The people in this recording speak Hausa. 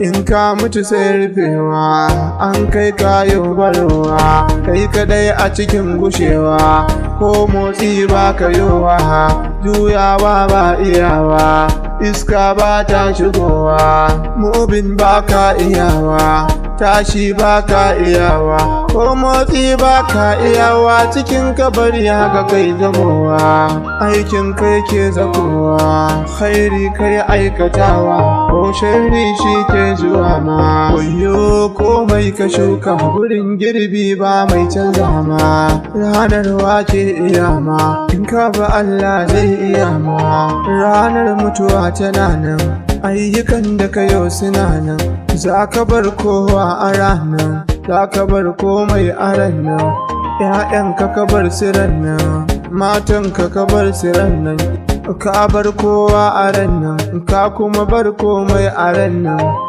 In ka mutu sai rufewa, an kai kayo barwa, kai kadai a cikin gushewa, ko motsi ba ka yowa, juyawa ba iyawa, iska ba ta shigowa, mubin ba ka iyawa, tashi ba ka iyawa, ko motsi ba ka iyawa, cikin kabari haka kai zamowa, aikin kai ke zakowa, khairi kai aikatawa, ko sharri shi ke zuwa ma. Wayo komai ka shuka gurin girbi ba mai canza ma, ranar wace iya ma, in ka ba Allah zai iya ma, ranar mutuwa tana nan, ayyukan da ka yau suna nan, za ka bar kowa a ranar, za ka bar komai a ranar, ‘ya'yanka ka bar su ranar, matanka ka bar su ranar, ka bar kowa a ranar, ka kuma bar komai a ranar.